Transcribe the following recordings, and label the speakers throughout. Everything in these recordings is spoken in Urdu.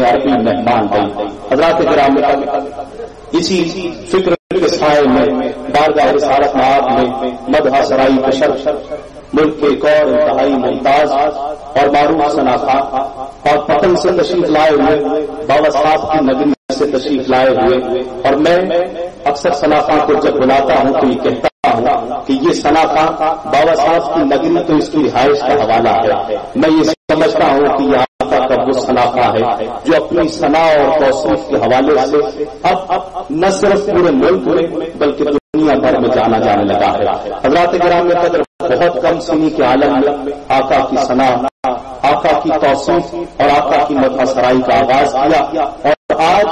Speaker 1: عربی مہمان بھائی حضرات گرامی، اسی فکر کے سائے میں بارگاہ رسالت مآب میں مدح سرائی بشر ملک کے ایک اور انتہائی ممتاز اور معروف صنعت اور پتن سے تشریف لائے ہوئے بابا صاحب کی نگری سے تشریف لائے ہوئے، اور میں اکثر صنعتوں کو جب بلاتا ہوں تو یہ کہتا ہوں کہ یہ صنعت بابا صاحب کی نگری تو اس کی رہائش کا حوالہ ہے۔ میں یہ سمجھتا ہوں کہ یہ آقا کا وہ صنعت ہے جو اپنی ثنا اور توصیف کے حوالے سے اب نہ صرف پورے ملک میں بلکہ دنیا بھر میں جانا جانے لگا ہے۔ حضرات گرامی قدر، بہت کم سنی کے عالم میں آقا کی ثنا، آقا کی توصیف اور آقا کی مدح سرائی کا آغاز کیا، اور آج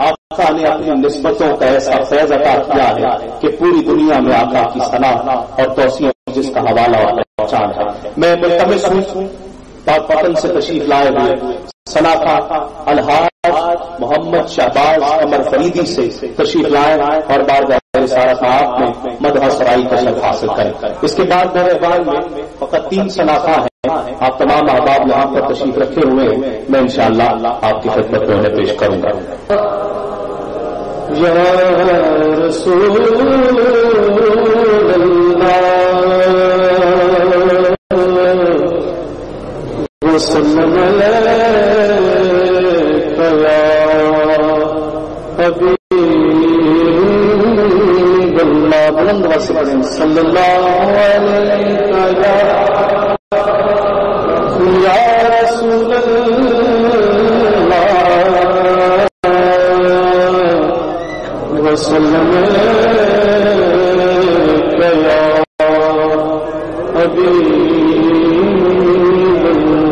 Speaker 1: آقا نے اپنی نسبتوں کا ایسا فیض عطا کیا ہے کہ پوری دنیا میں آقا کی ثنا اور توصیف جس کا حوالہ اور پہچان ہے۔ میں ملتمس ہوں پاکستان سے تشریف لائے ہوئے صنعت الحاج محمد شہباز قمر فریدی سے تشریف لائے اور بارگاہ رسالت مآب میں مدح سرائی کا شرف حاصل کریں۔ اس کے بعد میرے بال میں فقط 3 صنعت ہیں، آپ تمام احباب یہاں پر تشریف رکھے ہوئے ہیں، میں انشاءاللہ آپ کی خدمت میں انہیں پیش کروں گا۔
Speaker 2: یا رسول اللہ وسلم علیک یا حبیب اللہ، بلند آواز سے پڑھیں صلی اللہ علیہ یا رسول اللہ وسلم علیک یا حبیب اللہ۔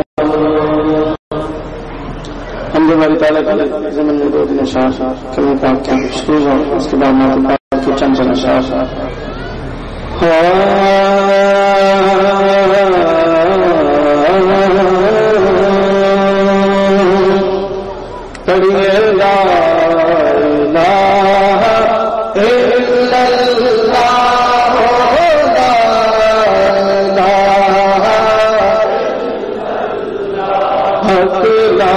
Speaker 2: ہم ہماری تعالیٰ کے زمین میں 2 دن اشعار کلمہ پاک کے شروع ہوں، اس کے بعد نعت پاک کے چند اشعار پڑھیے لا الہ الا اللہ لا الہ حق لا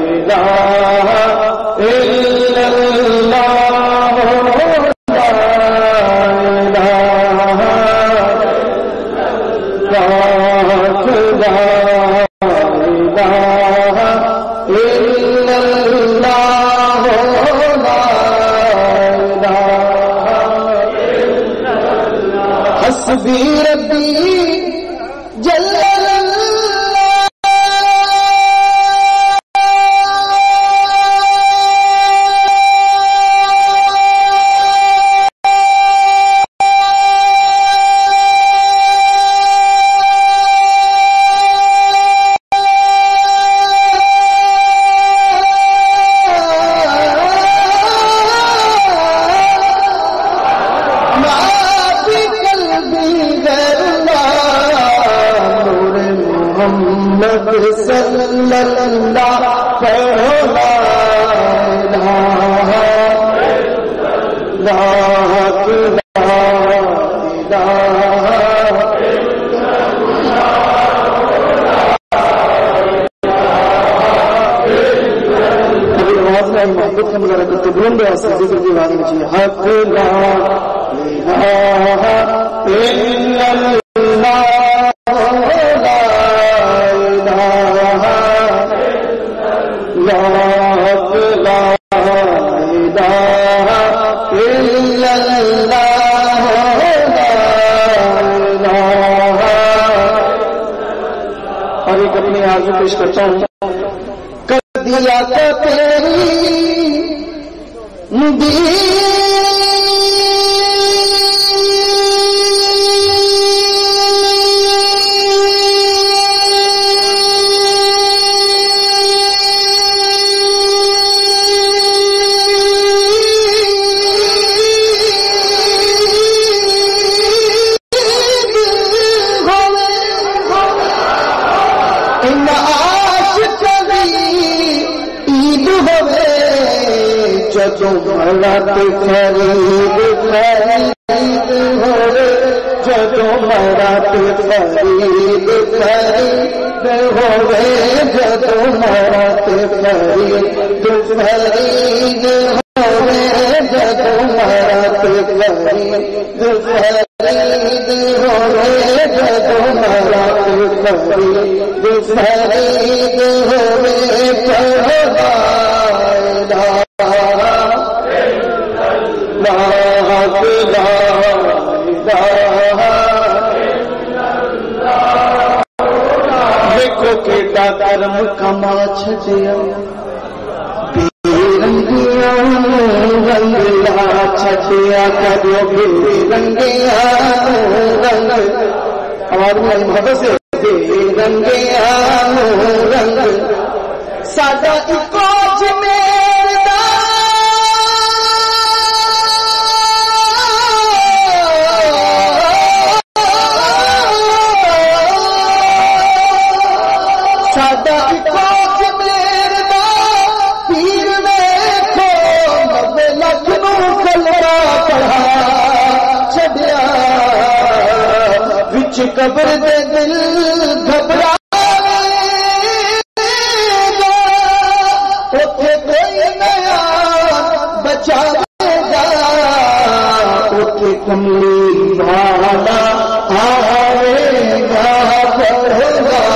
Speaker 2: الہ الا اللہ لا الہ حق لا حسبی ربی جل حق لا الہ الا اللہ لا الہ لا حق لا الہ الا اللہ لا الہ۔ اور ایک اپنی آرزو پیش کرتا ہوں، کر دیا تو تیری ملت فرید فرید ہوئے جدو مرت فرید فرید ہوئے جدو مرت فرید دوپہری ہوئے جب مرت گئی دوپہری ہوئے جب مرت گئی دوپہری ہوئے دیکھو کیٹا کرم کما چھجیا رنگیا رنگیا چھجیا کرو بے رنگیا رنگ ہماری محبت سے بے رنگیا رنگ ساڈا اکو قبر دے دل گھبرا اوتھے کوئی نیا بچا گا اوتھے کملی والا آئے گا پڑھے گا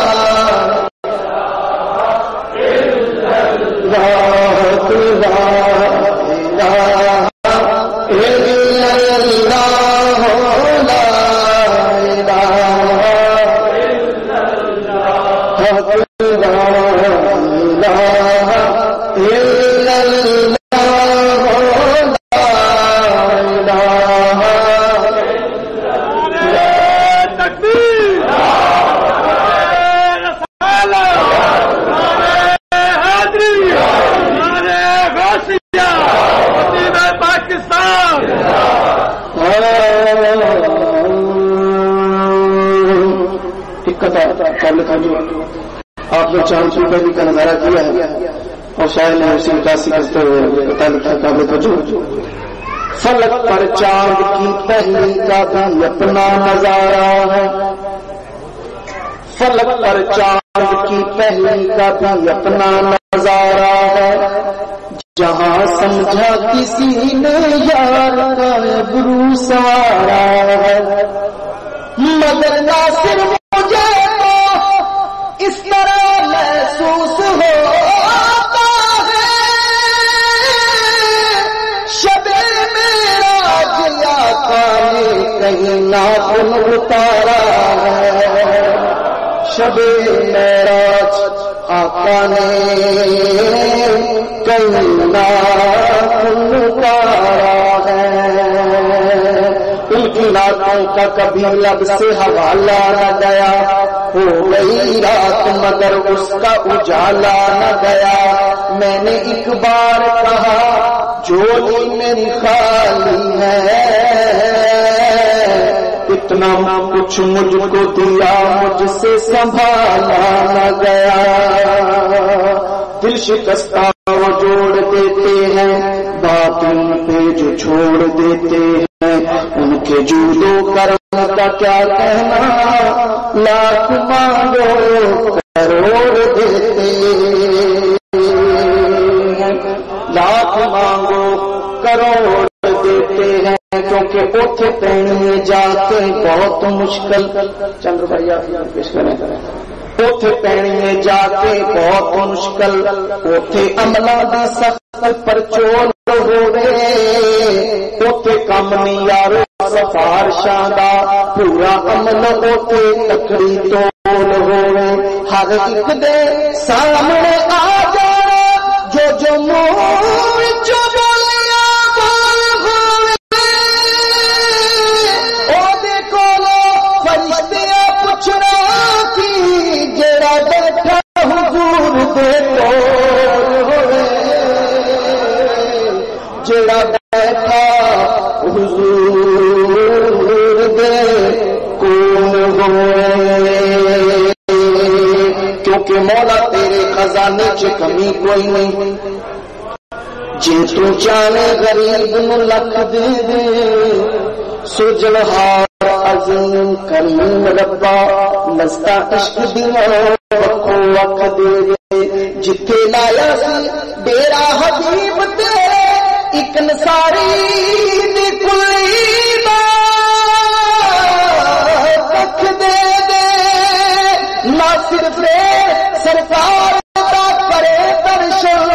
Speaker 2: آپ نے 400 روپے کا نظارہ کیا ہے اور شاید نے اسی عکاسی کرتے ہوئے پتا لکھا قابل توجہ فلک پر چاند کی پہلی کا بھی اپنا نظارہ ہے فلک پر چاند کی پہلی کا بھی اپنا نظارہ ہے جہاں سمجھا کسی نے یار کا گرو سارا ہے مگر ناصر مجھے اس طرح محسوس ہوتا ہے شب معراج آقا نے کہیں ناخن اتارا ہے شب معراج آقا نے کہیں ناخن اتارا ہے ان کی ناکوں کا کبھی لب سے حوالہ نہ گیا ہو گئی رات مگر اس کا اجالا نہ گیا میں نے ایک بار کہا جھولی میری خالی ہے اتنا کچھ مجھ کو دیا مجھ سے سنبھالا نہ گیا دل شکستہ وہ جوڑ دیتے ہیں باطن پہ جو چھوڑ دیتے ہیں ان کے جودو کرم کا کیا کہنا لاکھ مانگو کروڑ دیتے ہیں لاکھ مانگو کروڑ دیتے ہیں کیونکہ اوتھے پہنیے جا کے بہت مشکل چندر بھائی آپ پیش کریں اوتھے پہنیے جا کے بہت مشکل اوتھے عملہ دا سخت پر چول ہوئے اوتھے کم نہیں یارو سفارشاں دا پورا عمل اوتھے تکڑی تول ہوئے ہر ایک دے سامنے آ جانا جو منہ وچوں بولیاں بول ہوئے او دے کولو فرشتے پوچھنا کی جڑا بیٹھا حضور دے کول ہوئے جڑا بیٹھا حضور دے کول ہوئے کیونکہ مولا تیرے خزانے چ کمی کوئی نہیں جے تو چاہے غریب نو لکھ دے دے سجلہار عظیم کریم ربا نستا عشق دیاں وقت دے دے جتھے لایا سی ڈیرا حبیب تیرے ایک نساری دی کلی دا رکھ دے دے نہ صرف سرکار دا کرے درشن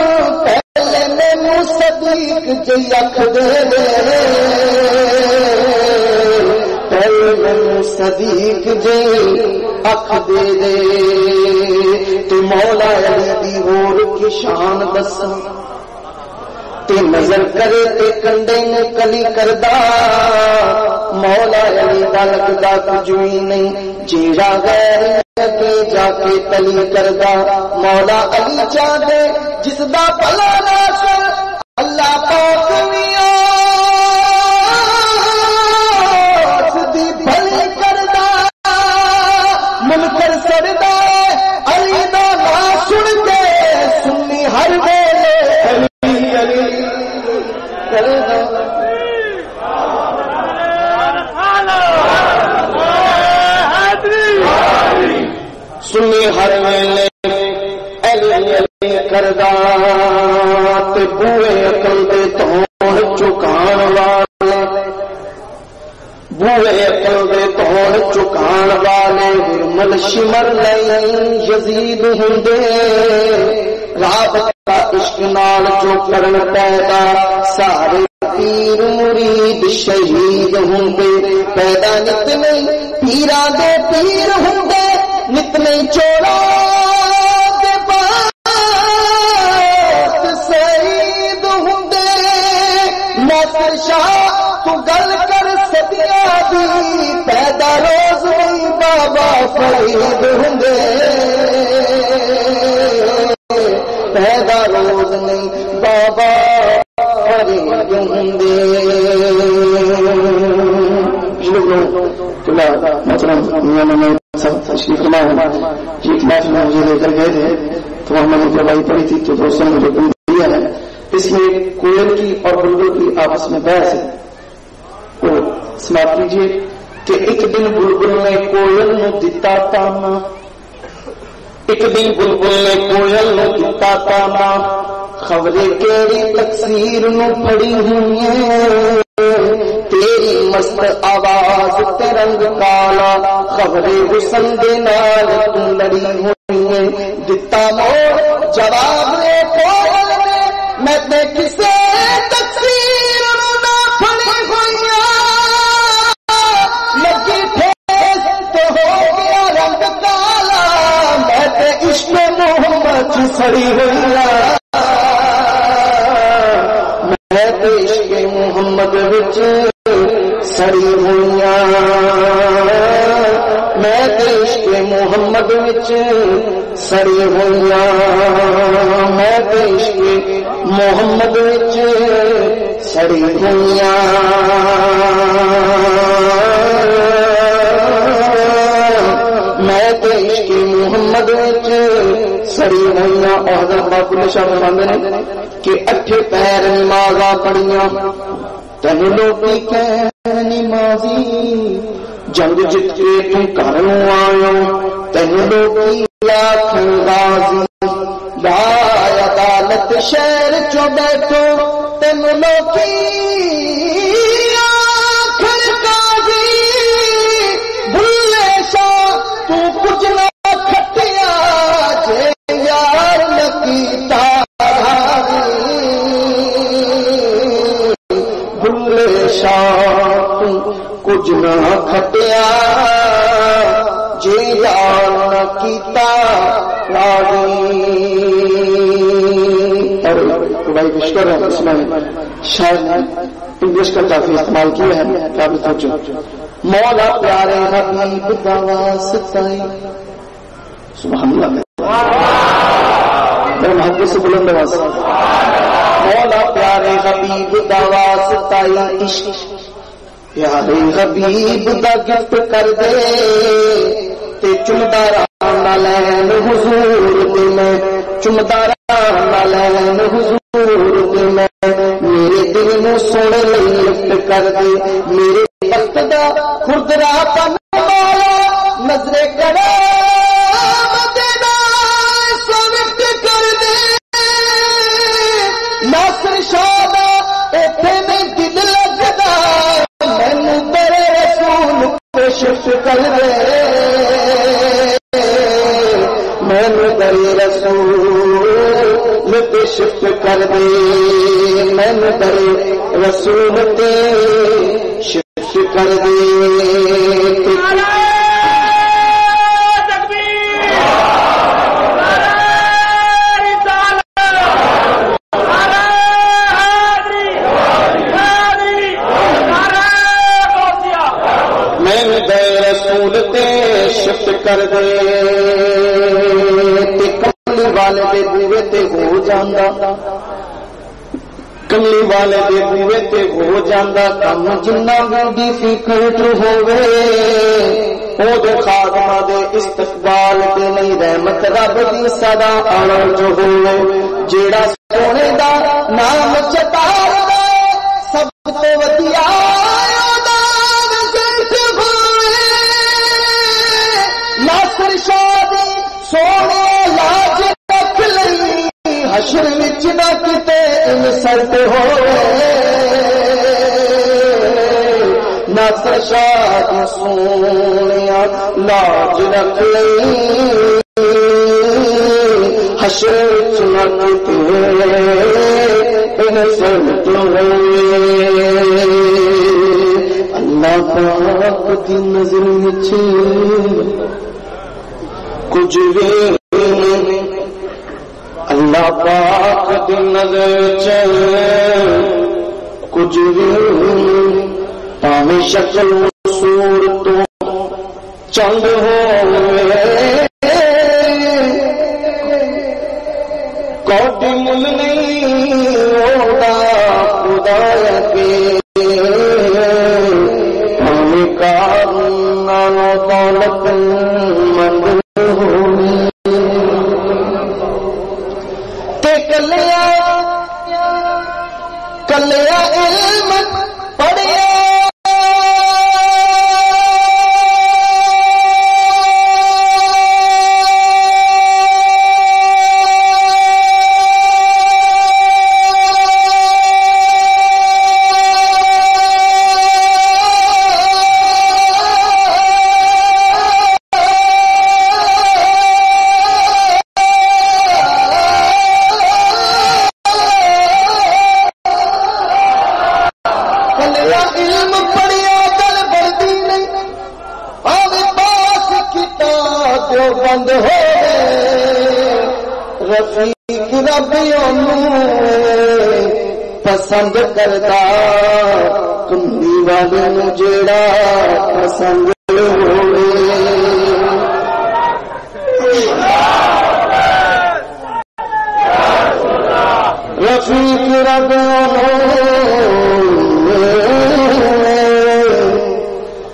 Speaker 2: پہلے مینوں صدیق جی اکھ دے دے پہلے مینوں صدیق جی اکھ دے دے تے مولا علی دی ہور کی شان دساں تے نظر کرے تے کنڈے نے کلی کردا مولا علی دا لگدا کچھ بھی نہیں جیڑا غیر کے جا کے تلی کردا مولا علی چاہے جس دا بھلا ناصر اللہ پاک میاں دی بھلی کردا منکر سردا علی دا نام سن کے سنی ہر ویلے علی کردا سنی ہر ویلے علی علی کردا تے بوئے عقل دے توڑ چکان والے بوئے عقل دے توڑ چکان والے ہرمل شمر نہیں یزید ہندے رابطہ عشق نال جو کرن پیدا سارے پیر مرید شہید ہندے پیدا نت نہیں پیران دے پیر ہندے نت نہیں چوڑا دے بات سعید ہندے ناصر شاہ تو گل کر صدیاں دی پیدا روز نہیں بابا فرید ہندے پیدا روز نہیں بابا فرید ہندے محترم تشریف لاؤ جی ایک محفل میں مجھے لے کر گئے تھے تو ہم نے دوائی پڑھی تھی تو دوستوں نے مجھے دیا ہے اس میں کوئل کی اور بلبل کی آپس میں بحث ہے وہ سماعت کیجیے کہ ایک دن بلبل نے کوئل نو دتا تانا ایک دن بلبل نے کوئل نو دتا تانا خبرے کیڑی تقصیر نو پڑی ہوئی ہے تیری مست آواز تے رنگ کالا خبرے حسن دے نال تو لڑی ہوئی ہے دتا موڑ جواب نے کوئل نے میں تے کسے تقصیر نو نہ پڑی ہوئی لگی ٹھیس تو ہو گیا رنگ کالا میں تے عشق محمد سڑی ہوئی میں تے عشق محمد وچ سڑی ہوئی میں تے عشق محمد وچ سڑی ہوئی میں تے عشق محمد وچ سڑی ہوئی میں تے عشق محمد وچ سڑی ہوئی حضرت باپ شاہ فرماندے نے کہ اٹھے پیر نمازاں پڑھیاں تینوں لوگی کہن نمازی جنگ جت کے تم گھر آیا تینوں لوگی آکھن غازی یا عدالت شہر چو بیٹھو تینوں لوگی آکھن قاضی بھلے شاہ تو کچھ نہ کھٹیا جے یار نکیتا بھلے شاہ تو کچھ نہ کھٹیا جے یار نکیتا اور بھائی بشکر ہے اس میں شاید انگلش کا کافی استعمال کیا ہے کافی توجہ مولا پیارے حبیب دا واسطائی سبحان اللہ میرے محبت سے بلند آواز مولا پیارے حبیب دا واسطائی عشق پیارے حبیب دا گفٹ کر دے تے چمداراں لین حضور دے میں چمداراں لین حضور دے میں میرے دل نو سونے لئی لفٹ کر دے میرے وقت دا خردرا پن والا نظر کرے مدینہ سوفٹ ناصر شاہ ایتھے نہیں دل لگدا مینوں تیرے رسول تے شفٹ کر دے مینوں تیرے رسول تے شفٹ کر دے مینوں تیرے رسول تے شفٹ کر دے کر دے کملی والے دے بوے تے ہو جاندا کملی والے دے بوے تے ہو جاندا کم جنہ بھی سیکرٹ ہوے او دے خادمہ دے استقبال تے نہیں رحمت رب دی صدا آنا جو ہوے جیڑا سونے دا نام چتاردا سب تو ودیا سونے لاج رکھ لئی حشر وچ نہ کتے انسلٹ ہوئے ناصر شاہ سونے لاج رکھ لئی حشر وچ نہ کتے انسلٹ ہوئے اللہ پاک دی نظر وچ کچھ بھی اللہ پاک دی نظر کچھ بھی پاویں شکل صورت چند ہوئے کوٹی مل نہیں ہوگا خدا کے پاویں کارنامہ دولت مند کلیا علم پڑھیا بند ہو رفیق ربیوں پسند کرتا کملی والے جیڑا پسند ہوئے رفیق ربیوں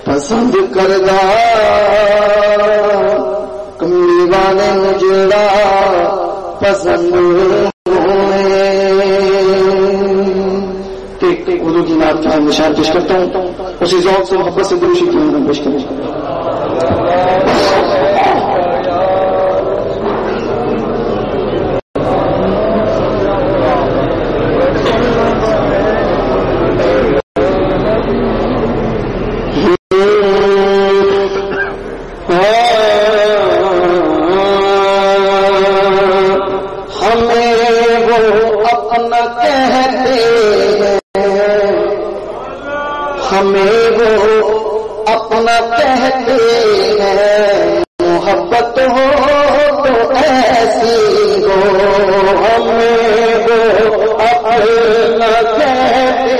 Speaker 2: پسند کرتا کملی والے جڑا پسند ہوئے اردو کی نعت کا نشان پیش کرتا ہوں اسی ذوق سے محبت سے دروشی کی نعت پیش کریں ہمیں وہ اپنا کہتے ہیں محبت ہو تو ایسی ہو ہمیں وہ اپنا کہتے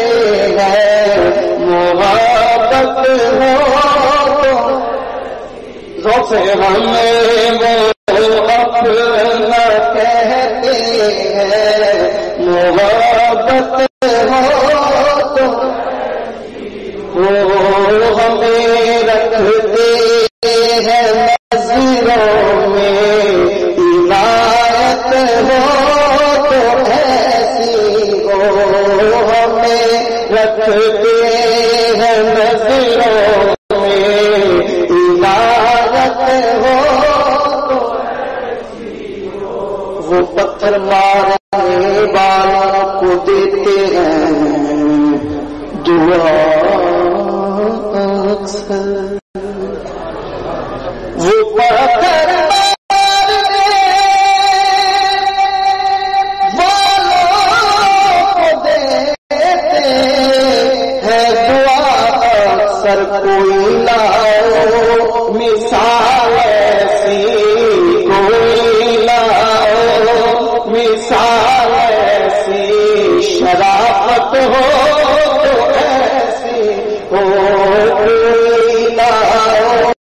Speaker 2: ہیں محبت ہو تو سے ہمیں وہ اپنا کہتے ہیں محبت ہو تو وہ ہمیں رکھتے ہیں نظروں میں عنایت ہو تو ایسی ہو ہمیں رکھتے ہیں نظروں میں عنایت ہو تو ایسی ہو وہ پتھر مارنے والوں کو دیتے ہیں دعا اکثر، وہ پتھر مارنے والوں کو دیتے ہیں دعا اکثر، کوئی لاؤ مثال ایسی، کوئی لاؤ مثال ایسی، شرافت ہو تو ایسی ہو، کوئی لاؤ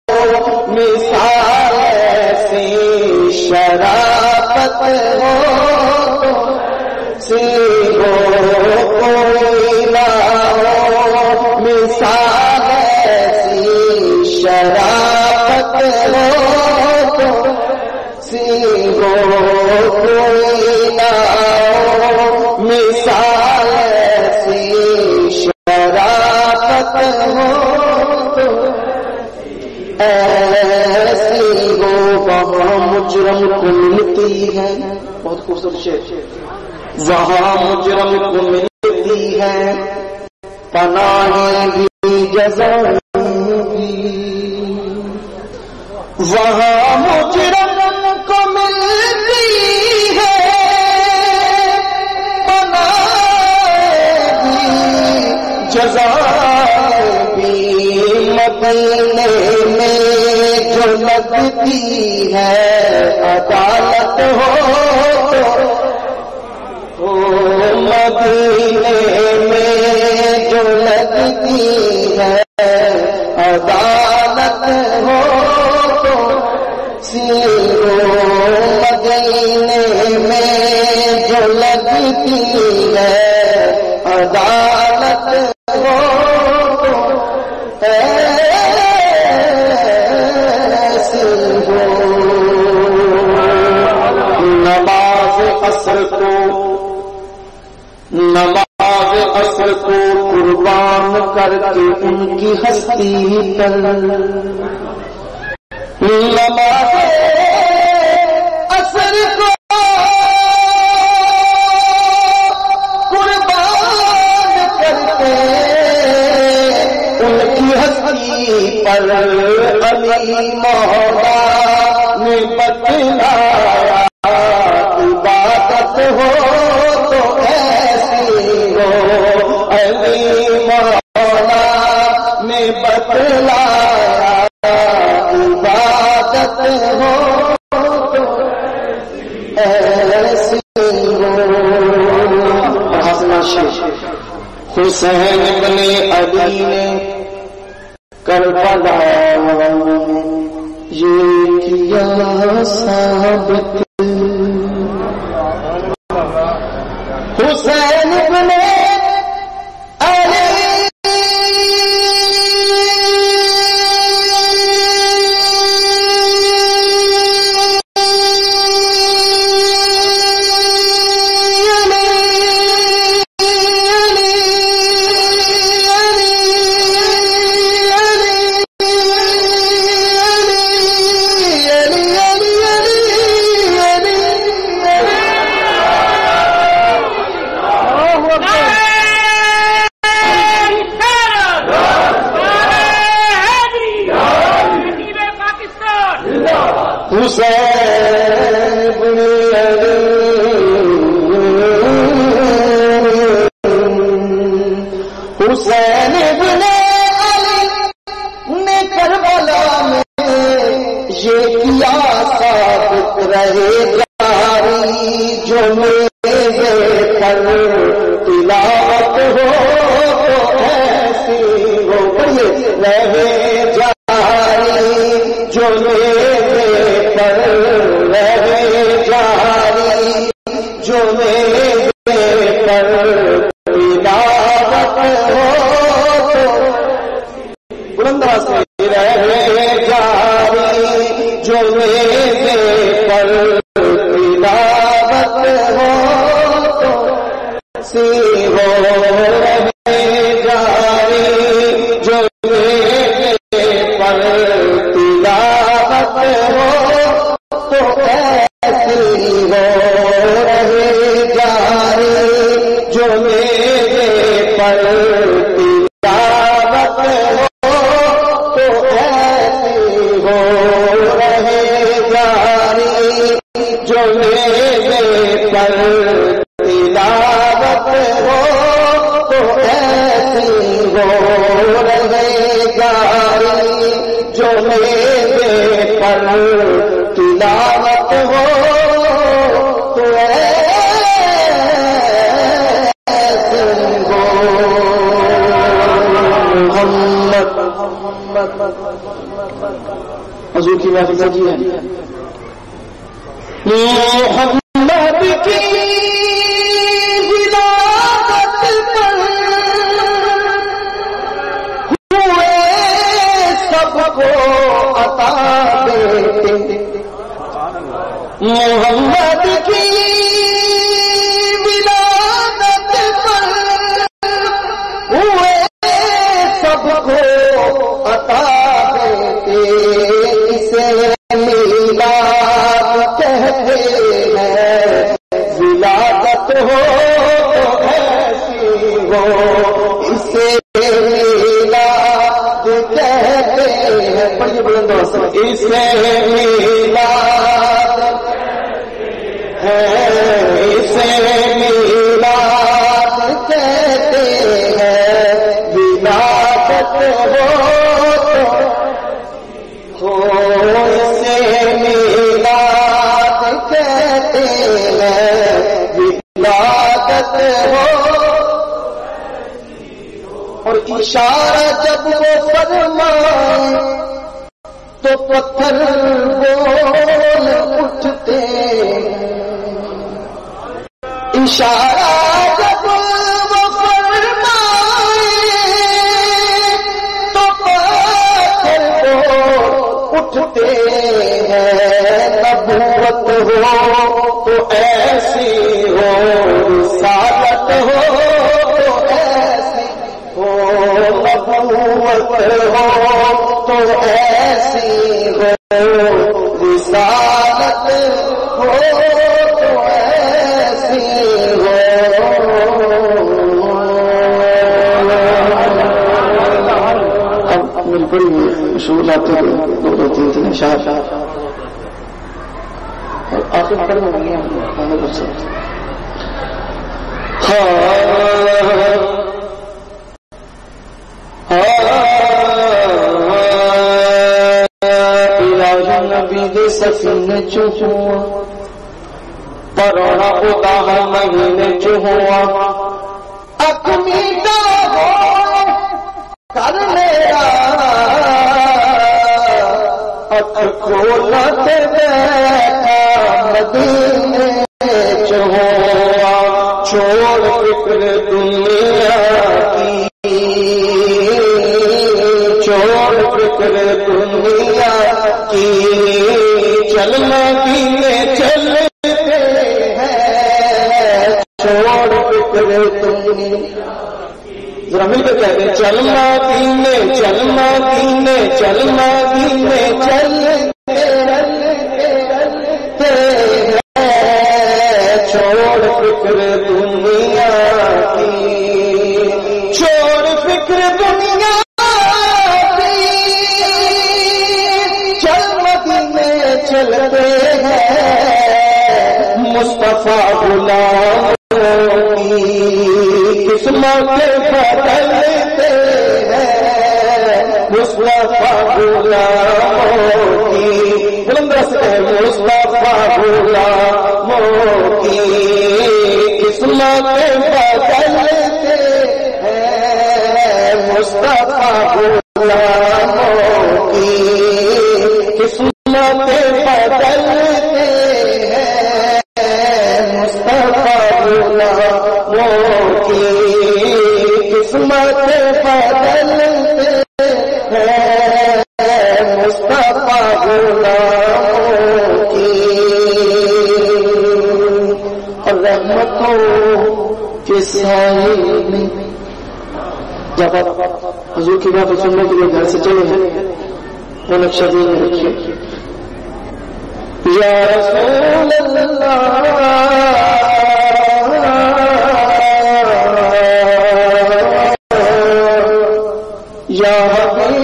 Speaker 2: مثال ایسی، شرافت ہو تو ایسی ہو، کوئی لاؤ مثال ایسی، شرافت ہو تو ایسی ہو، کوئی لاؤ مثال ایسی، شرافت ہو تو ایسی ہو، وہاں مجرم کو ملتی ہے، بہت خوبصورت شعر، وہاں مجرم کو ملتی ہے پناہیں بھی جزائیں بھی، وہاں مجرم کو ملتی ہے پناہیں بھی جزائیں بھی، مدینے میں جو لگتی ہے عدالت ہو تو، مدینے میں جو لگتی ہے عدالت ہو تو سیرو، مدینے میں جو لگتی ہے عدالت ہو تو ایسی ہو، نماز عصر کو، نماز عصر کو قربان کر کے ان کی ہستی پر، نماز عصر کو قربان کر کے ان کی ہستی پر، علی مولا نے بتلایا عبادت ہو تو ایسی ہو، علی مولا نے بتلایا عبادت ہو تو ایسی ہو۔ حسین بن علی نے کربلا یہ کیا ثابت، حسین بن حسین بن علی نے کربلا میں یہ کیا ثابت رہے جاری، جو میرے پر تلاوت ہو تو ایسی ہو، رہے جاری، جو میرے پر رہے جاری، جو میرے پر تلاوت ہو تو بلند سے رہے جاری، جو میرے پر تلاوت ہو تو سی ہو، رہے جاری، جو میرے پر تلاوت ہو تو ایسی ہو، رہے جاری، جو پر تلاوت ہو تو ایسی ہو رہے جاری، جو میرے پر تلاوت ہو تو ایسی ہو رہے جاری، جو میرے پر تلاوت ہو تو ایسی ہو۔ محمد حضور کی محفل سجی ہے، محمد کی ولادت پر ہوئے سب کو عطا دیتے، محمد کی ولادت پر ہوئے سب کو عطا دیتے، اسے میلاد کہتے ہیں، ولادت ہو تو ایسی ہو، اسے میلاد کہتے ہیں، پڑھیے بلند سے، اسے میلاد ہے، اسے میلاد کہتے ہیں، ولادت ہو اسے میلاد کہتے ہیں، ولادت ہو۔ اور اشارہ جب وہ فرمائے تو پتھر بول اٹھتے، اشارہ جب وہ فرمائے تو پتھر بول اٹھتے ہیں، نبوت ہو تو ایسی ہو، رسالت ہو تو ایسی ہو، نبوت ہو تو ایسی ہو، رسالت ہو تو ایسی ہو۔ اب میری بڑی مشہور آتے ہیں، دو تین تین اشعار اور آخر پڑھ میں گیا نبی دے سفینے چو ہوا، پرونا خدا مہینے چو ہوا، اکمیدہ ہو کر میرا اکھ کھولا تے بیٹھا مدینے چو ہوا، چھوڑ فکر دنیا کی، چھوڑ فکر دنیا کی، چل مدینے چلتے ہیں، چھوڑ فکر دنیا، ذرا مل کے کہتے ہیں، چل مدینے چل مدینے چل مدینے چلتے ہیں، چھوڑ فکر دنیا کی، چھوڑ فکر دنیا کی، چل مدینے چلتے ہیں، مصطفیٰ غلاموں کی قسمت بدلتے ہیں، مصطفیٰ غلاموں کی، بلند سے مصطفیٰ غلاموں کی قسمت بدلتے ہیں، مصطفیٰ غلاموں کی قسمت بدلتے ہیں، مصطفیٰ غلاموں کی قسمت بدلتے ہیں، مصطفیٰ غلاموں کی، اور رحمتوں کے سائے میں جب حضور کی بات سننے کے لیے گھر سے چلے ہیں، وہ نقشہ دین میں رکھیے، یا رسول اللہ یا حبیب